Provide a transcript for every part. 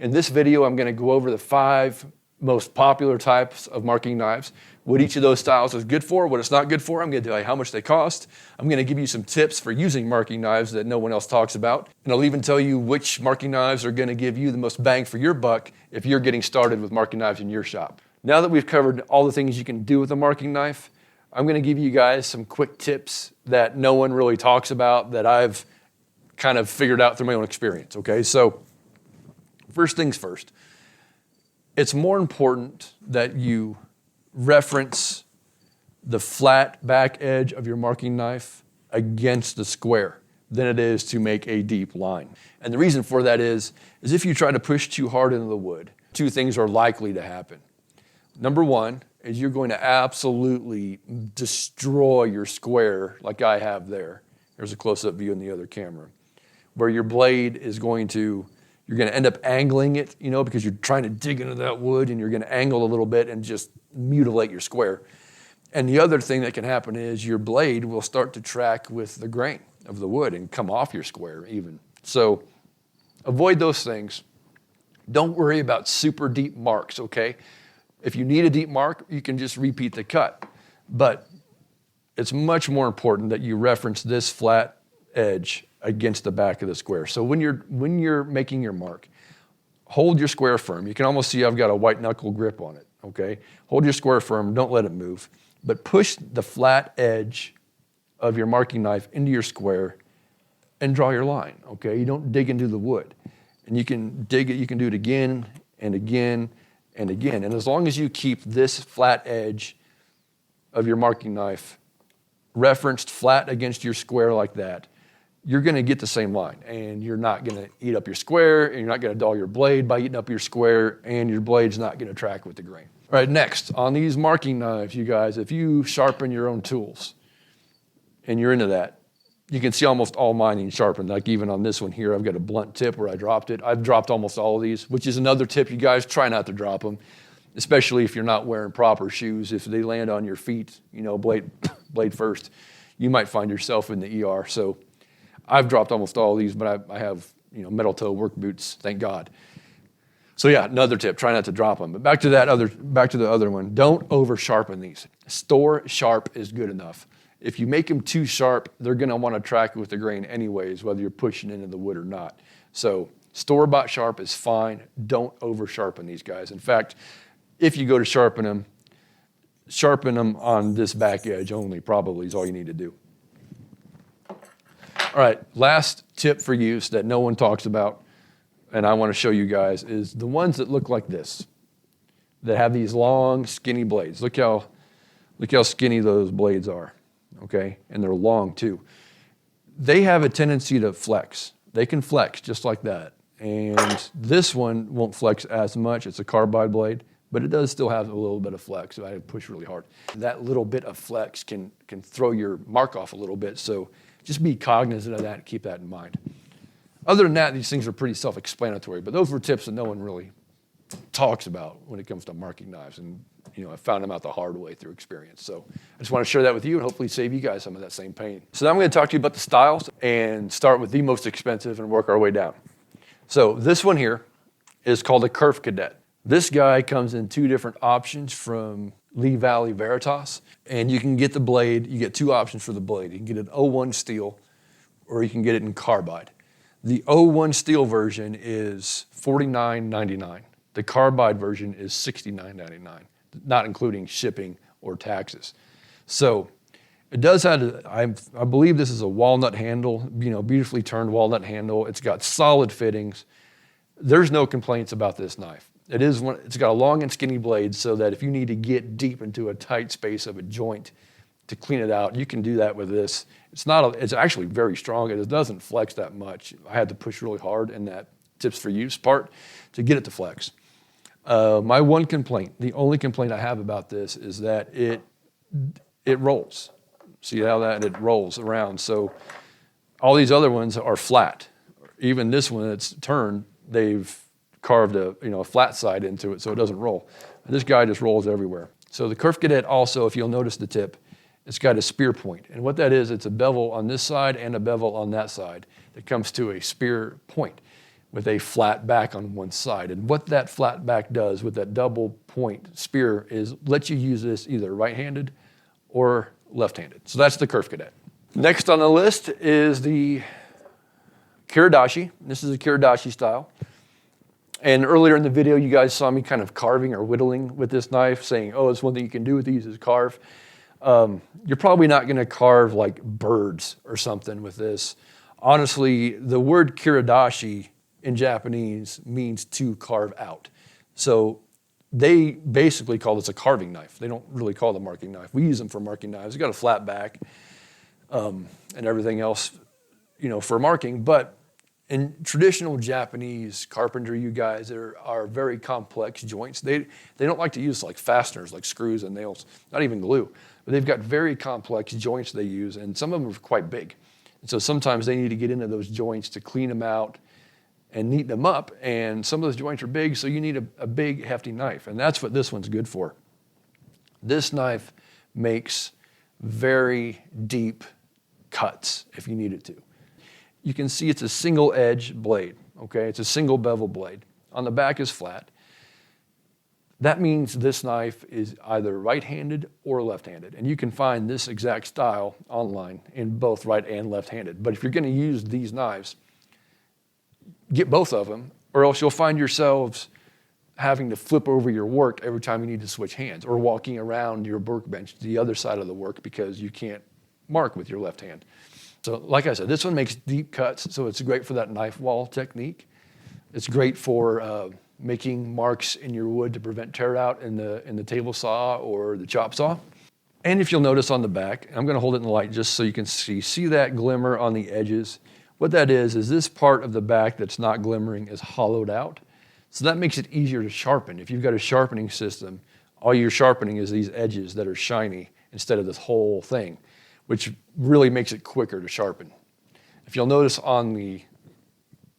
In this video, I'm going to go over the 5 most popular types of marking knives, what each of those styles is good for, what it's not good for. I'm going to tell you how much they cost. I'm going to give you some tips for using marking knives that no one else talks about. And I'll even tell you which marking knives are going to give you the most bang for your buck if you're getting started with marking knives in your shop. Now that we've covered all the things you can do with a marking knife, I'm going to give you guys some quick tips that no one really talks about that I've kind of figured out through my own experience, okay? So first things first, it's more important that you reference the flat back edge of your marking knife against the square than it is to make a deep line. And the reason for that is if you try to push too hard into the wood, 2 things are likely to happen. Number 1 is you're going to absolutely destroy your square like I have there. There's a close-up view in the other camera, where your blade is you're going to end up angling it, because you're trying to dig into that wood and you're going to angle a little bit and just mutilate your square. And the other thing that can happen is your blade will start to track with the grain of the wood and come off your square even. So avoid those things. Don't worry about super deep marks, okay? If you need a deep mark, you can just repeat the cut. But it's much more important that you reference this flat edge against the back of the square. So when you're making your mark, hold your square firm. You can almost see I've got a white knuckle grip on it, okay? Hold your square firm, don't let it move, but push the flat edge of your marking knife into your square and draw your line, okay? You don't dig into the wood. And you can dig it, you can do it again and again and again. And as long as you keep this flat edge of your marking knife referenced flat against your square like that, you're going to get the same line, and you're not going to eat up your square, and you're not going to dull your blade by eating up your square, and your blade's not going to track with the grain. All right, next, on these marking knives, you guys, if you sharpen your own tools, and you're into that, you can see almost all mine being sharpened. Like even on this one here, I've got a blunt tip where I dropped it. I've dropped almost all of these, which is another tip, you guys, try not to drop them, especially if you're not wearing proper shoes. If they land on your feet, blade first, you might find yourself in the ER. So I've dropped almost all of these, but I have metal toe work boots, thank God. So yeah, another tip, try not to drop them. But back to the other one, don't over sharpen these. Store sharp is good enough. If you make them too sharp, they're gonna wanna track with the grain anyways, whether you're pushing into the wood or not. So store-bought sharp is fine. Don't over sharpen these guys. In fact, if you go to sharpen them on this back edge only, probably is all you need to do. All right, last tip for use that no one talks about, and I want to show you guys, is the ones that look like this, that have these long, skinny blades. Look how skinny those blades are, okay? And they're long too. They have a tendency to flex. They can flex just like that. And this one won't flex as much. It's a carbide blade, but it does still have a little bit of flex. I push really hard. That little bit of flex can throw your mark off a little bit, so just be cognizant of that and keep that in mind. Other than that, these things are pretty self-explanatory, but those were tips that no one really talks about when it comes to marking knives. And I found them out the hard way through experience. So I just want to share that with you and hopefully save you guys some of that same pain. So now I'm going to talk to you about the styles and start with the most expensive and work our way down. So this one here is called a Kerf Cadet. This guy comes in 2 different options from Lee Valley Veritas, and you can get the blade. You get 2 options for the blade. You can get an 01 steel, or you can get it in carbide. The 01 steel version is $49.99. The carbide version is $69.99, not including shipping or taxes. So it does have, I believe this is a walnut handle, beautifully turned walnut handle. It's got solid fittings. There's no complaints about this knife. It's got a long and skinny blade so that if you need to get deep into a tight space of a joint to clean it out, you can do that with this. It's actually very strong. It doesn't flex that much. I had to push really hard in that tips for use part to get it to flex. My one complaint, the only complaint I have about this is that it rolls. See how it rolls around. So all these other ones are flat. Even this one that's turned, they've carved a flat side into it so it doesn't roll. And this guy just rolls everywhere. So the Kerf Cadet also, if you'll notice the tip, it's got a spear point. And what that is, it's a bevel on this side and a bevel on that side that comes to a spear point. with a flat back on one side. And what that flat back does with that double point spear is let you use this either right-handed or left-handed. So that's the Kerf Cadet. Next on the list is the Puredashi. This is a Puredashi style. And earlier in the video, you guys saw me kind of carving or whittling with this knife, saying, oh, it's one thing you can do with these is carve. You're probably not going to carve like birds or something with this. Honestly, the word Puredashi in Japanese means to carve out. So they basically call this a carving knife. They don't really call it a marking knife. We use them for marking knives. It's got a flat back and everything else, for marking. But in traditional Japanese carpentry, you guys, there are very complex joints. They don't like to use like fasteners, like screws and nails, not even glue. But they've got very complex joints they use, and some of them are quite big. And so sometimes they need to get into those joints to clean them out and neaten them up. And some of those joints are big, so you need a big, hefty knife. And that's what this one's good for. This knife makes very deep cuts if you need it to. You can see it's a single edge blade, okay? It's a single bevel blade. On the back is flat. That means this knife is either right-handed or left-handed. And you can find this exact style online in both right and left-handed. But if you're gonna use these knives, get both of them, or else you'll find yourselves having to flip over your work every time you need to switch hands, or walking around your workbench to the other side of the work because you can't mark with your left hand. So like I said, this one makes deep cuts, so it's great for that knife wall technique. It's great for making marks in your wood to prevent tear out in the table saw or the chop saw. And if you'll notice on the back, I'm gonna hold it in the light just so you can see that glimmer on the edges. What that is this part of the back that's not glimmering is hollowed out. So that makes it easier to sharpen. If you've got a sharpening system, all you're sharpening is these edges that are shiny instead of this whole thing, which really makes it quicker to sharpen. If you'll notice on the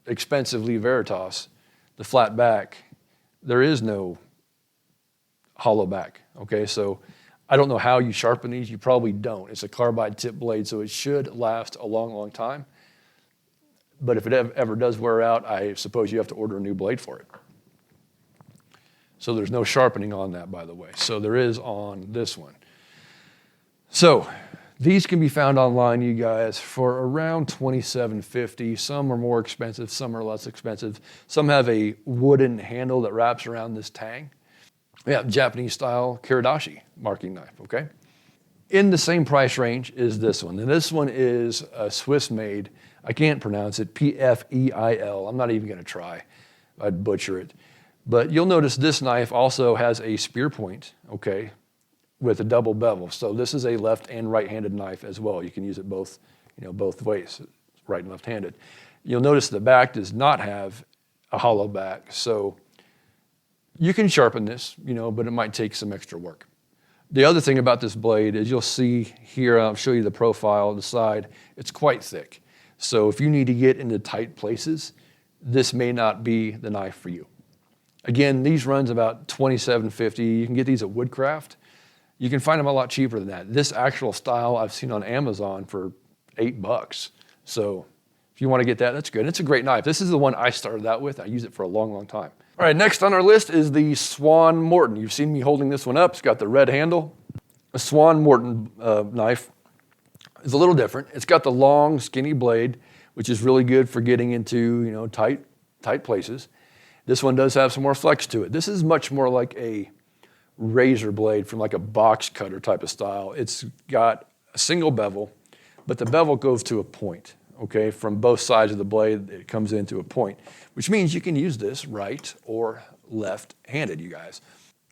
expensive Lee Veritas, the flat back, there is no hollow back, okay? So I don't know how you sharpen these. You probably don't. It's a carbide tip blade, so it should last a long, long time. But if it ever does wear out, I suppose you have to order a new blade for it. So there's no sharpening on that, by the way. So there is on this one. So these can be found online, you guys, for around $27.50. Some are more expensive, some are less expensive. Some have a wooden handle that wraps around this tang. Yeah, Japanese style Puredashi marking knife, okay? In the same price range is this one. And this one is a Swiss made, I can't pronounce it, P-F-E-I-L. I'm not even gonna try, I'd butcher it. But you'll notice this knife also has a spear point, okay, with a double bevel. So this is a left and right-handed knife as well. You can use it both, both ways, right and left-handed. You'll notice the back does not have a hollow back. So you can sharpen this, but it might take some extra work. The other thing about this blade is you'll see here, I'll show you the profile on the side, it's quite thick. So if you need to get into tight places, this may not be the knife for you. Again, these runs about $27.50. You can get these at Woodcraft. You can find them a lot cheaper than that. This actual style I've seen on Amazon for $8. So if you want to get that, that's good. It's a great knife. This is the one I started out with. I use it for a long, long time. All right, next on our list is the Swan Morton. You've seen me holding this one up. It's got the red handle. A Swan Morton knife is a little different. It's got the long, skinny blade, which is really good for getting into, tight places. This one does have some more flex to it. This is much more like a razor blade from like a box cutter type of style. It's got a single bevel, but the bevel goes to a point, okay? From both sides of the blade, it comes into a point, which means you can use this right or left-handed, you guys.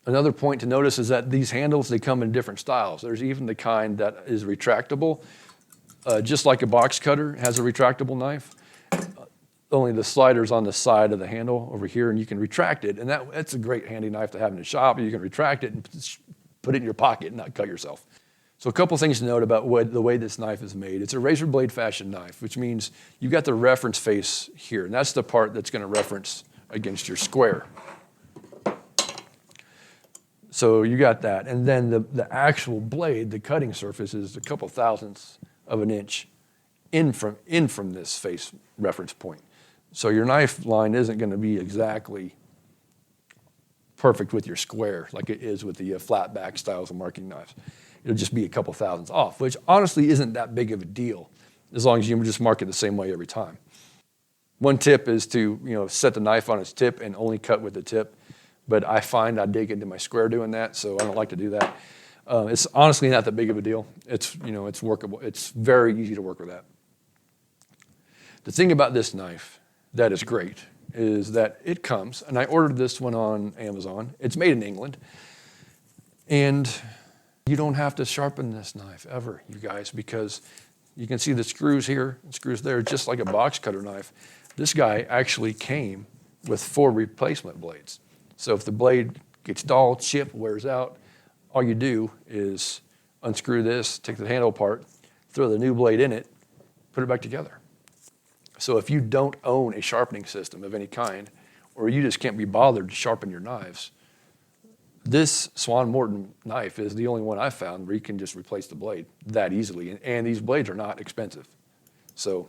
Another point to notice is that these handles, they come in different styles. There's even the kind that is retractable, just like a box cutter has a retractable knife. Only the slider's on the side of the handle over here, and you can retract it, and that's a great handy knife to have in the shop. You can retract it and put it in your pocket and not cut yourself. So a couple things to note about the way this knife is made. It's a razor blade fashion knife, which means you've got the reference face here, and that's the part that's gonna reference against your square. So you got that, and then the actual blade, the cutting surface, is a couple thousandths of an inch in from this face reference point. So your knife line isn't going to be exactly perfect with your square like it is with the flat back styles of marking knives. It'll just be a couple thousandths off, which honestly isn't that big of a deal as long as you just mark it the same way every time. One tip is to set the knife on its tip and only cut with the tip, but I find I dig into my square doing that, so I don't like to do that. It's honestly not that big of a deal. It's workable. It's very easy to work with that. The thing about this knife that is great is that it comes, and I ordered this one on Amazon. It's made in England, and you don't have to sharpen this knife ever, you guys, because you can see the screws here and screws there, just like a box cutter knife. This guy actually came with 4 replacement blades. So if the blade gets dull, chipped, wears out, all you do is unscrew this, take the handle apart, throw the new blade in it, put it back together. So if you don't own a sharpening system of any kind, or you just can't be bothered to sharpen your knives, this Swan Morton knife is the only one I've found where you can just replace the blade that easily. And these blades are not expensive. So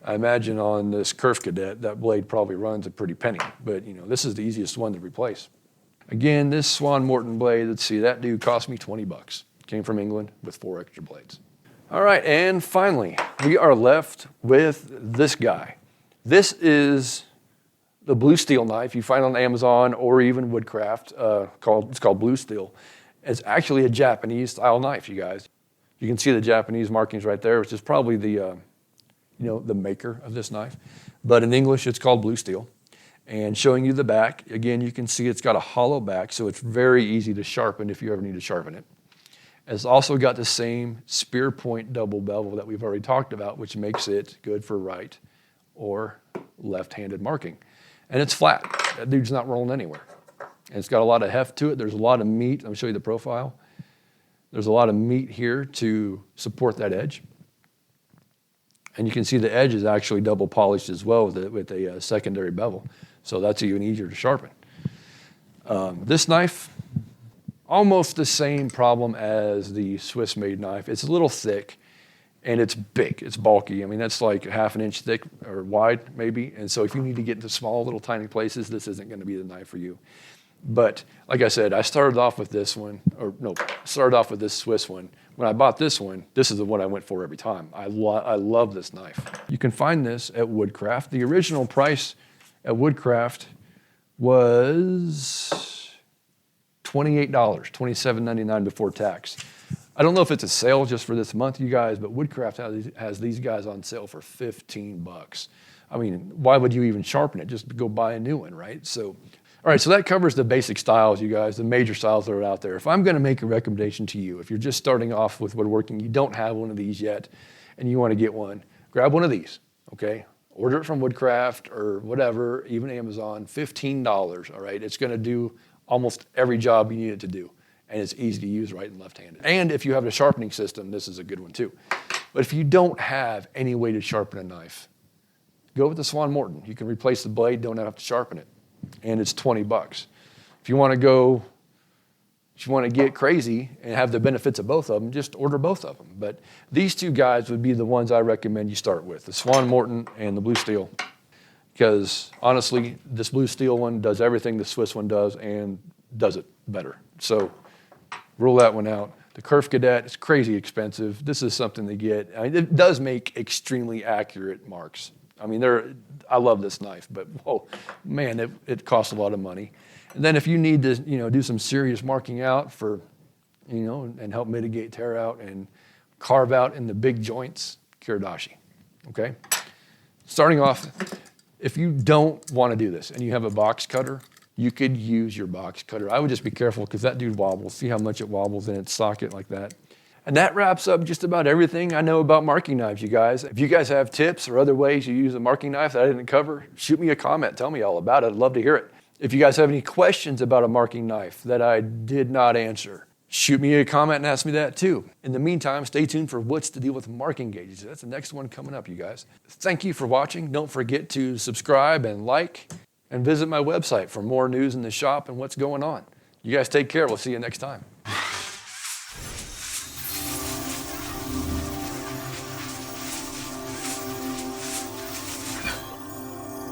I imagine on this Kerf Cadet, that blade probably runs a pretty penny. But this is the easiest one to replace. Again, this Swan Morton blade, let's see, that dude cost me 20 bucks. Came from England with 4 extra blades. All right, and finally, we are left with this guy. This is the blue steel knife you find on Amazon or even Woodcraft. It's called blue steel. It's actually a Japanese style knife, you guys. You can see the Japanese markings right there, which is probably the maker of this knife. But in English, it's called blue steel. And showing you the back, again, you can see it's got a hollow back, so it's very easy to sharpen if you ever need to sharpen it. It's also got the same spear point double bevel that we've already talked about, which makes it good for right or left-handed marking. And it's flat. That dude's not rolling anywhere. And it's got a lot of heft to it. There's a lot of meat. Let me show you the profile. There's a lot of meat here to support that edge. And you can see the edge is actually double polished as well with a secondary bevel. So that's even easier to sharpen. This knife, almost the same problem as the Swiss-made knife. It's a little thick, and it's big. It's bulky. I mean, that's like 1/2 inch thick or wide, maybe. And so if you need to get into small, little, tiny places, this isn't going to be the knife for you. But like I said, I started off with this one, started off with this Swiss one. When I bought this one, this is the one I went for every time. I love this knife. You can find this at Woodcraft. The original price at Woodcraft was $28, $27.99 before tax. I don't know if it's a sale just for this month, you guys, but Woodcraft has these guys on sale for 15 bucks. I mean, why would you even sharpen it? Just go buy a new one, right? So, all right, so that covers the basic styles, you guys, the major styles that are out there. If I'm going to make a recommendation to you, if you're just starting off with woodworking, you don't have one of these yet, and you want to get one, grab one of these, okay? Order it from Woodcraft or whatever, even Amazon, $15, all right? It's going to do almost every job you need it to do, and it's easy to use right and left-handed. And if you have a sharpening system, this is a good one too. But if you don't have any way to sharpen a knife, go with the Swan Morton. You can replace the blade, don't have to sharpen it, and it's 20 bucks. If you want to get crazy and have the benefits of both of them, just order both of them. But these two guys would be the ones I recommend you start with, the Swan Morton and the blue steel. Because honestly, this blue steel one does everything the Swiss one does and does it better. So rule that one out. The Kerf Cadet is crazy expensive. This is something to get. I mean, it does make extremely accurate marks. I mean, I love this knife, but whoa, man, it costs a lot of money. And then if you need to, do some serious marking out for, and help mitigate tear out and carve out in the big joints, Puredashi, okay? Starting off, if you don't want to do this and you have a box cutter, you could use your box cutter. I would just be careful because that dude wobbles. See how much it wobbles in its socket like that. And that wraps up just about everything I know about marking knives, you guys. If you guys have tips or other ways you use a marking knife that I didn't cover, shoot me a comment. Tell me all about it. I'd love to hear it. If you guys have any questions about a marking knife that I did not answer, shoot me a comment and ask me that too. In the meantime, stay tuned for what's to deal with marking gauges. That's the next one coming up, you guys. Thank you for watching. Don't forget to subscribe and like and visit my website for more news in the shop and what's going on. You guys take care. We'll see you next time.